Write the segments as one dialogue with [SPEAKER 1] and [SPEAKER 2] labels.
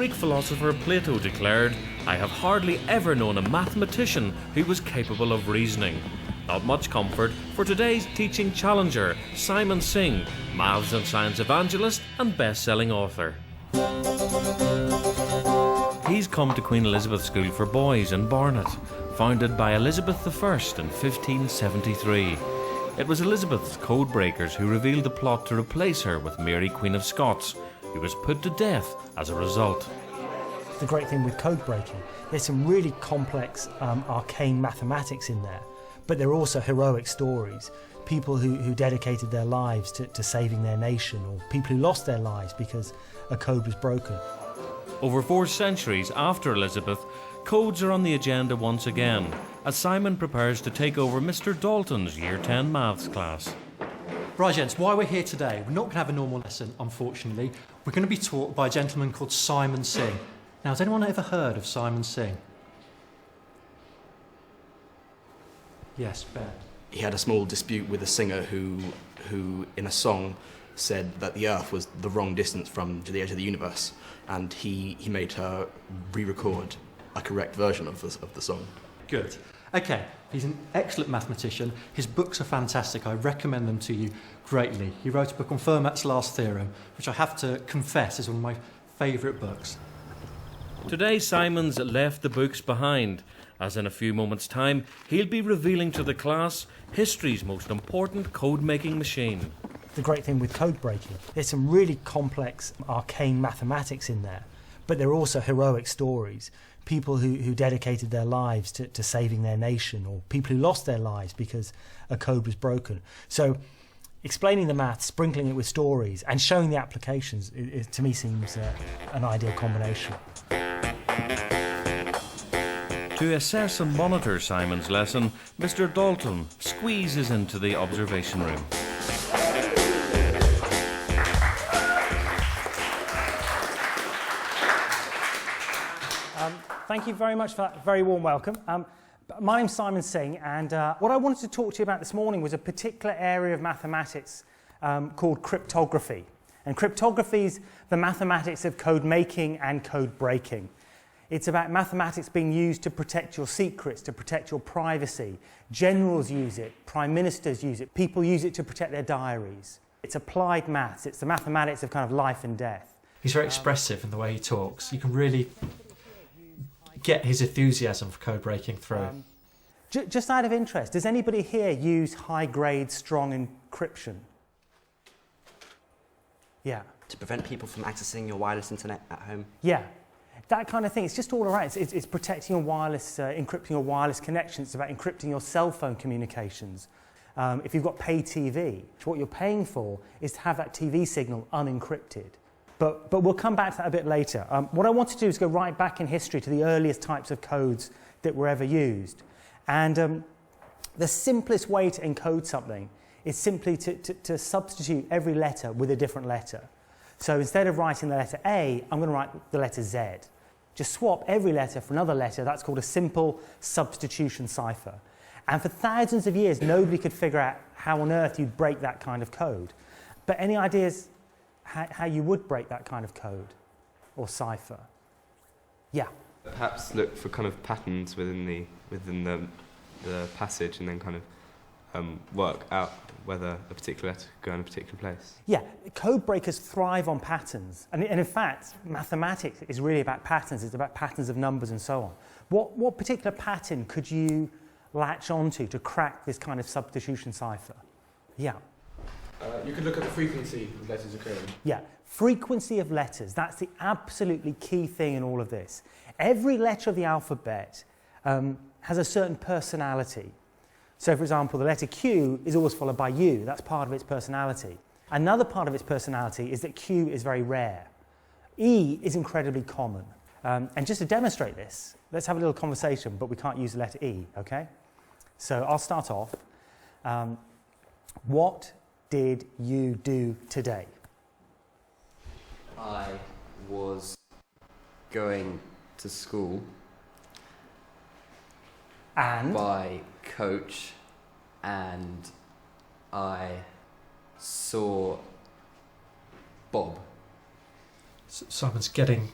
[SPEAKER 1] Greek philosopher Plato declared, "I have hardly ever known a mathematician who was capable of reasoning." Not much comfort for today's teaching challenger, Simon Singh, maths and science evangelist and best-selling author. He's come to Queen Elizabeth School for Boys in Barnet, founded by Elizabeth I in 1573. It was Elizabeth's code breakers who revealed the plot to replace her with Mary, Queen of Scots, who was put to death as a result.
[SPEAKER 2] The great thing with code breaking, there's some really complex, arcane mathematics in there, but there are also heroic stories. People who dedicated their lives to saving their nation, or people who lost their lives because a code was broken.
[SPEAKER 1] Over 4 centuries after Elizabeth, codes are on the agenda once again, as Simon prepares to take over Mr. Dalton's Year 10 maths class.
[SPEAKER 3] Right, gents, why we're here today, we're not going to have a normal lesson, unfortunately. We're going to be taught by a gentleman called Simon Singh. Now, has anyone ever heard of Simon Singh? Yes, Ben.
[SPEAKER 4] He had a small dispute with a singer who in a song said that the Earth was the wrong distance from the edge of the universe, and he made her re-record a correct version of the song.
[SPEAKER 3] Good. Okay, he's an excellent mathematician. His books are fantastic. I recommend them to you greatly. He wrote a book on Fermat's last theorem, which I have to confess is one of my favourite books.
[SPEAKER 1] Today Simon's left the books behind, as in a few moments' time he'll be revealing to the class history's most important code-making machine.
[SPEAKER 2] The great thing with code breaking, there's some really complex, arcane mathematics in there, but there are also heroic stories. People who dedicated their lives to saving their nation, or people who lost their lives because a code was broken. So explaining the maths, sprinkling it with stories, and showing the applications, to me seems an ideal combination.
[SPEAKER 1] To assess and monitor Simon's lesson, Mr. Dalton squeezes into the observation room.
[SPEAKER 2] Thank you very much for that very warm welcome. My name's Simon Singh, and what I wanted to talk to you about this morning was a particular area of mathematics called cryptography. And cryptography is the mathematics of code making and code breaking. It's about mathematics being used to protect your secrets, to protect your privacy. Generals use it, prime ministers use it, people use it to protect their diaries. It's applied maths, it's the mathematics of kind of life and death.
[SPEAKER 3] He's very expressive in the way he talks. You can really get his enthusiasm for code breaking through.
[SPEAKER 2] Just out of interest, does anybody here use high-grade, strong encryption? Yeah.
[SPEAKER 5] To prevent people from accessing your wireless internet at home?
[SPEAKER 2] Yeah. That kind of thing. It's just all around. It's protecting your wireless, encrypting your wireless connections. It's about encrypting your cell phone communications. If you've got pay TV, what you're paying for is to have that TV signal unencrypted. But we'll come back to that a bit later. What I want to do is go right back in history to the earliest types of codes that were ever used. And the simplest way to encode something is simply to substitute every letter with a different letter. So instead of writing the letter A, I'm going to write the letter Z. Just swap every letter for another letter. That's called a simple substitution cipher. And for thousands of years, nobody could figure out how on earth you'd break that kind of code. But any ideas how you would break that kind of code or cipher? Yeah.
[SPEAKER 6] Perhaps look for kind of patterns within the passage, and then kind of work out whether a particular letter could go in a particular place.
[SPEAKER 2] Yeah, code breakers thrive on patterns. And in fact, mathematics is really about patterns. It's about patterns of numbers and so on. What particular pattern could you latch onto to crack this kind of substitution cipher? Yeah.
[SPEAKER 7] You could look at the frequency of letters occurring.
[SPEAKER 2] Yeah, frequency of letters. That's the absolutely key thing in all of this. Every letter of the alphabet has a certain personality. So, for example, the letter Q is always followed by U. That's part of its personality. Another part of its personality is that Q is very rare. E is incredibly common. And just to demonstrate this, let's have a little conversation, but we can't use the letter E, okay? So I'll start off. What did you do today?
[SPEAKER 5] I was going to school
[SPEAKER 2] And?
[SPEAKER 5] by coach, and I saw Bob.
[SPEAKER 3] Simon's getting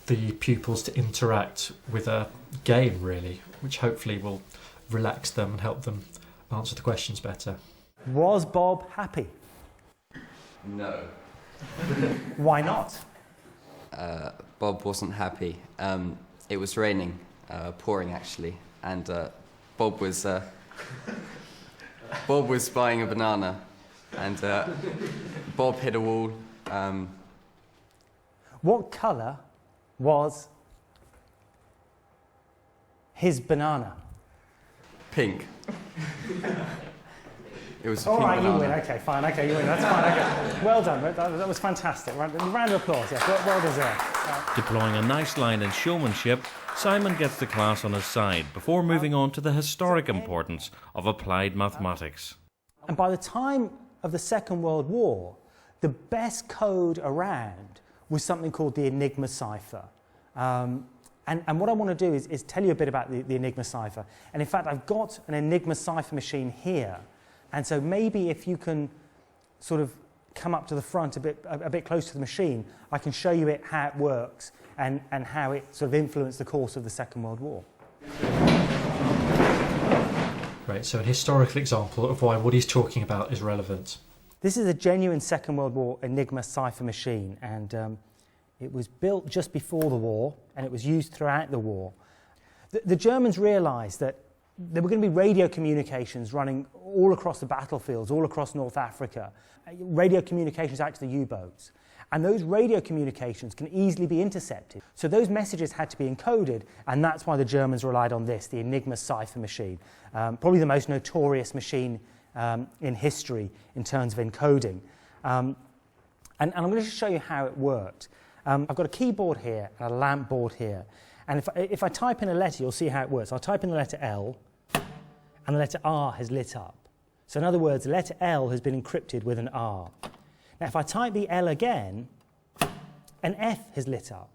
[SPEAKER 3] the pupils to interact with a game, really, which hopefully will relax them and help them answer the questions better.
[SPEAKER 2] Was Bob happy?
[SPEAKER 5] No.
[SPEAKER 2] Why not?
[SPEAKER 5] Bob wasn't happy. It was raining, pouring actually, and Bob was buying a banana, and Bob hit a wall.
[SPEAKER 2] What colour was his banana?
[SPEAKER 5] Pink. It was a
[SPEAKER 2] All
[SPEAKER 5] pink
[SPEAKER 2] right,
[SPEAKER 5] banana.
[SPEAKER 2] you win. Okay, fine. Okay, you win. That's fine. Okay. Well done. That was fantastic. Round of applause. Yes, well deserved.
[SPEAKER 1] Deploying a nice line in showmanship, Simon gets the class on his side before moving on to the historic importance of applied mathematics.
[SPEAKER 2] And by the time of the Second World War, the best code around was something called the Enigma cipher. And what I want to do is tell you a bit about the Enigma cipher. And in fact, I've got an Enigma cipher machine here. And so maybe if you can sort of come up to the front a bit close to the machine, I can show you how it works and how it sort of influenced the course of the Second World War.
[SPEAKER 3] Right, so an historical example of why what he's talking about is relevant.
[SPEAKER 2] This is a genuine Second World War Enigma cipher machine, and it was built just before the war, and it was used throughout the war. The Germans realised that there were going to be radio communications running all across the battlefields, all across North Africa, radio communications out to the U-boats. And those radio communications can easily be intercepted. So those messages had to be encoded, and that's why the Germans relied on this, the Enigma cipher machine. Probably the most notorious machine in history in terms of encoding. And I'm going to show you how it worked. I've got a keyboard here and a lamp board here. And if I type in a letter, you'll see how it works. I'll type in the letter L, and the letter R has lit up. So in other words, the letter L has been encrypted with an R. Now, if I type the L again, an F has lit up.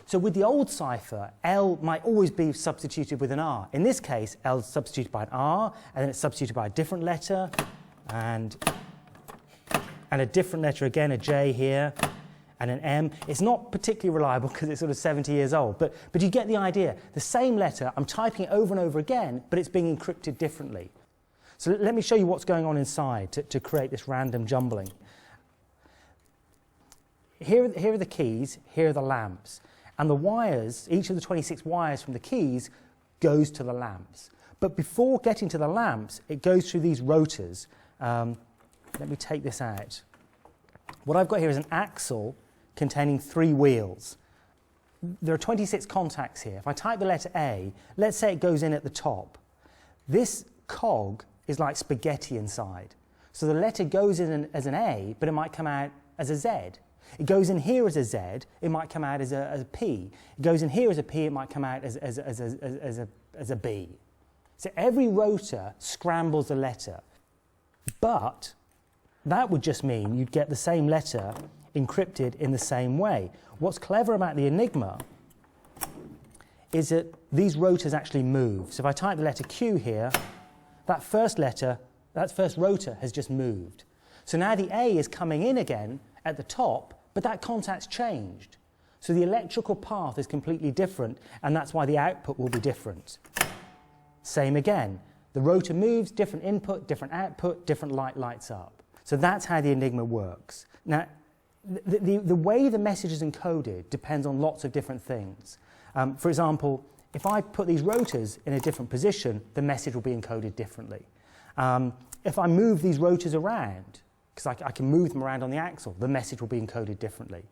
[SPEAKER 2] So with the old cipher, L might always be substituted with an R. In this case, L is substituted by an R, and then it's substituted by a different letter, and a different letter again, a J here, and an M. It's not particularly reliable because it's sort of 70 years old, but you get the idea. The same letter, I'm typing it over and over again, but it's being encrypted differently. So let me show you what's going on inside to create this random jumbling. Here are the keys, here are the lamps. And the wires, each of the 26 wires from the keys goes to the lamps. But before getting to the lamps, it goes through these rotors. Let me take this out. What I've got here is an axle containing 3 wheels. There are 26 contacts here. If I type the letter A, let's say it goes in at the top. This cog is like spaghetti inside. So the letter goes in as an A, but it might come out as a Z. It goes in here as a Z, it might come out as a P. It goes in here as a P, it might come out as a B. So every rotor scrambles a letter. But that would just mean you'd get the same letter encrypted in the same way. What's clever about the Enigma is that these rotors actually move. So if I type the letter Q here, that first rotor has just moved. So now the A is coming in again at the top, but that contact's changed. So the electrical path is completely different, and that's why the output will be different. Same again. The rotor moves, different input, different output, different light lights up. So that's how the Enigma works. Now, the way the message is encoded depends on lots of different things. For example, if I put these rotors in a different position, the message will be encoded differently. If I move these rotors around, because I can move them around on the axle, the message will be encoded differently.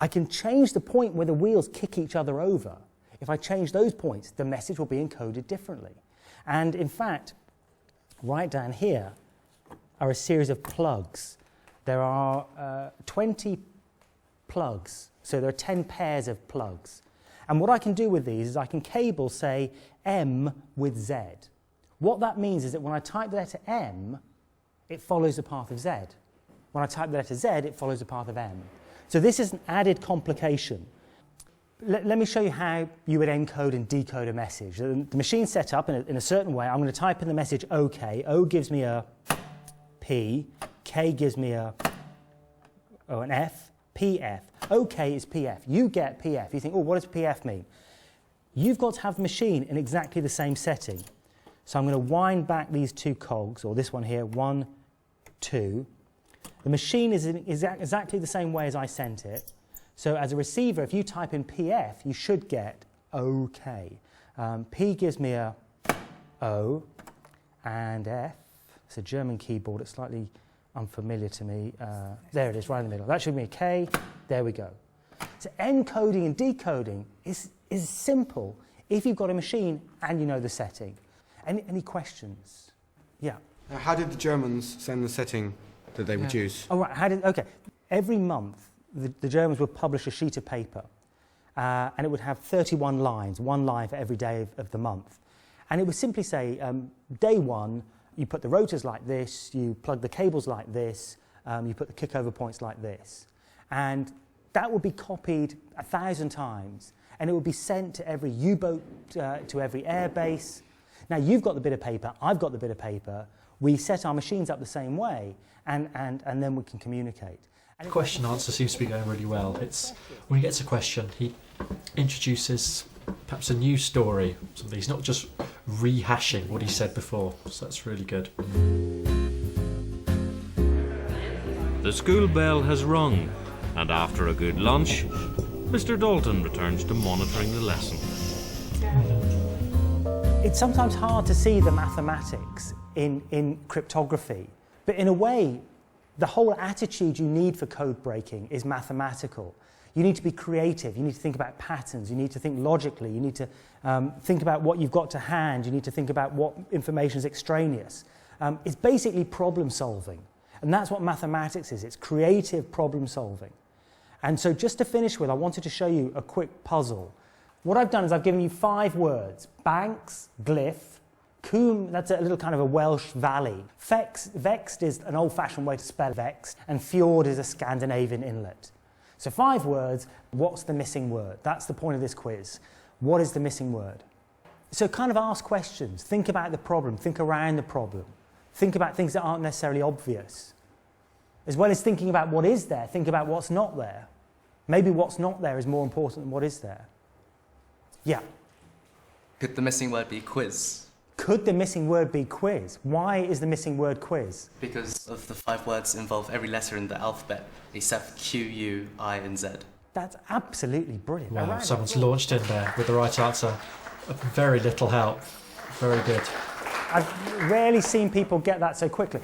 [SPEAKER 2] I can change the point where the wheels kick each other over. If I change those points, the message will be encoded differently. And in fact, right down here are a series of plugs. There are 20 plugs, so there are 10 pairs of plugs. And what I can do with these is I can cable, say, M with Z. What that means is that when I type the letter M, it follows the path of Z. When I type the letter Z, it follows the path of M. So this is an added complication. Let me show you how you would encode and decode a message. The machine's set up in a certain way. I'm going to type in the message OK. O gives me a P. K gives me an F. PF. OK is PF. You get PF. You think, oh, what does PF mean? You've got to have the machine in exactly the same setting. So I'm going to wind back these two cogs, or this one here, 1, 2. The machine is in exactly the same way as I sent it. So as a receiver, if you type in PF, you should get OK. P gives me a O, and F. It's a German keyboard. It's slightly unfamiliar to me. There it is, right in the middle. That should be a K. There we go. So encoding and decoding is simple if you've got a machine and you know the setting. Any questions? Yeah.
[SPEAKER 7] How did the Germans send the setting that they would use?
[SPEAKER 2] Oh, right. Okay. Every month, the Germans would publish a sheet of paper, and it would have 31 lines, one line for every day of the month. And it would simply say, day 1, you put the rotors like this, you plug the cables like this, you put the kickover points like this. And that would be copied 1,000 times, and it would be sent to every U-boat, to every air base. Now, you've got the bit of paper, I've got the bit of paper. We set our machines up the same way, and then we can communicate.
[SPEAKER 3] The question answer seems to be going really well. It's when he gets a question, he introduces perhaps a new story. Something. He's not just rehashing what he said before, so that's really good.
[SPEAKER 1] The school bell has rung, and after a good lunch, Mr. Dalton returns to monitoring the lesson.
[SPEAKER 2] It's sometimes hard to see the mathematics in cryptography, but in a way, the whole attitude you need for code breaking is mathematical. You need to be creative, you need to think about patterns, you need to think logically, you need to think about what you've got to hand, you need to think about what information is extraneous. It's basically problem solving, and that's what mathematics is. It's creative problem solving. And so just to finish with, I wanted to show you a quick puzzle. What I've done is I've given you 5 words: Banks, glyph, Coombe, that's a little kind of a Welsh valley. Vexed is an old-fashioned way to spell vexed, and fjord is a Scandinavian inlet. So 5 words, what's the missing word? That's the point of this quiz. What is the missing word? So kind of ask questions, think about the problem, think around the problem, think about things that aren't necessarily obvious. As well as thinking about what is there, think about what's not there. Maybe what's not there is more important than what is there. Yeah.
[SPEAKER 8] Could the missing word be quiz?
[SPEAKER 2] Could the missing word be quiz? Why is the missing word quiz?
[SPEAKER 8] Because of the 5 words involve every letter in the alphabet except Q, U, I, and Z.
[SPEAKER 2] That's absolutely brilliant.
[SPEAKER 3] Wow, someone's launched in there with the right answer. Very little help. Very good.
[SPEAKER 2] I've rarely seen people get that so quickly.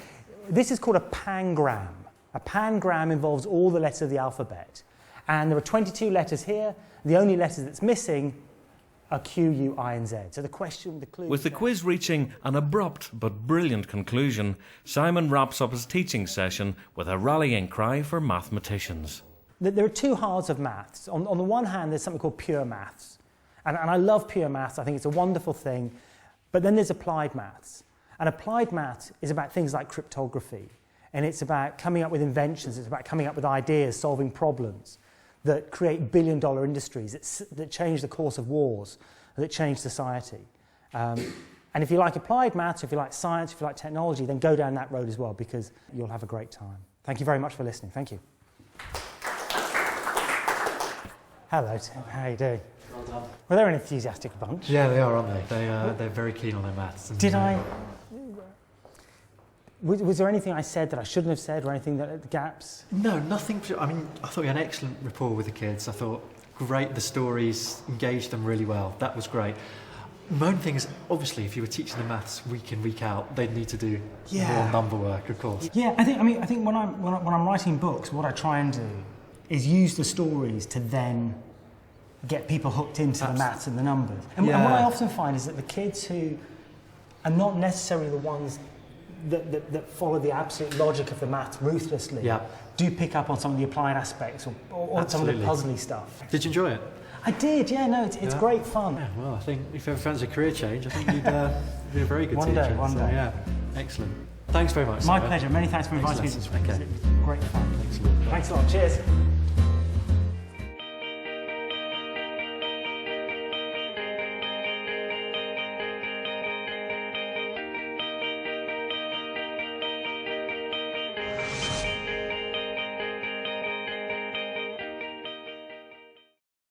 [SPEAKER 2] This is called a pangram. A pangram involves all the letters of the alphabet. And there are 22 letters here. The only letters that's missing are Q, U, I, and Z. So the question, the clue...
[SPEAKER 1] With the quiz reaching an abrupt but brilliant conclusion, Simon wraps up his teaching session with a rallying cry for mathematicians.
[SPEAKER 2] There are 2 halves of maths. On the one hand, there's something called pure maths. And I love pure maths. I think it's a wonderful thing. But then there's applied maths. And applied maths is about things like cryptography. And it's about coming up with inventions. It's about coming up with ideas, solving problems that create billion-dollar industries, that change the course of wars, that change society. And if you like applied maths, if you like science, if you like technology, then go down that road as well, because you'll have a great time. Thank you very much for listening. Thank you. Hello, Tim. How are you doing?
[SPEAKER 3] Well done.
[SPEAKER 2] Well, they're an enthusiastic bunch.
[SPEAKER 3] Yeah, they are, aren't they? They're very keen on their maths.
[SPEAKER 2] Did I... Was there anything I said that I shouldn't have said, or anything that gaps?
[SPEAKER 3] No, nothing. I mean, I thought you had an excellent rapport with the kids. I thought, great, the stories, engaged them really well. That was great. My own thing is, obviously, if you were teaching the maths week in, week out, they'd need to do more number work, of course.
[SPEAKER 2] Yeah, I think when I'm writing books, what I try and do is use the stories to then get people hooked into the maths and the numbers. And what I often find is that the kids who are not necessarily the ones that follow the absolute logic of the maths ruthlessly do pick up on some of the applied aspects or some of the puzzly stuff.
[SPEAKER 3] Did you enjoy it?
[SPEAKER 2] I did, yeah, no, it's great fun.
[SPEAKER 3] Yeah, well, I think if you ever fancy a career change, I think you'd be a very good teacher.
[SPEAKER 2] One day.
[SPEAKER 3] Yeah, excellent. Thanks very much.
[SPEAKER 2] My
[SPEAKER 3] Simon.
[SPEAKER 2] pleasure. Many thanks for inviting me. It's
[SPEAKER 3] Okay.
[SPEAKER 2] great fun.
[SPEAKER 3] Excellent.
[SPEAKER 2] Thanks a lot. Cheers.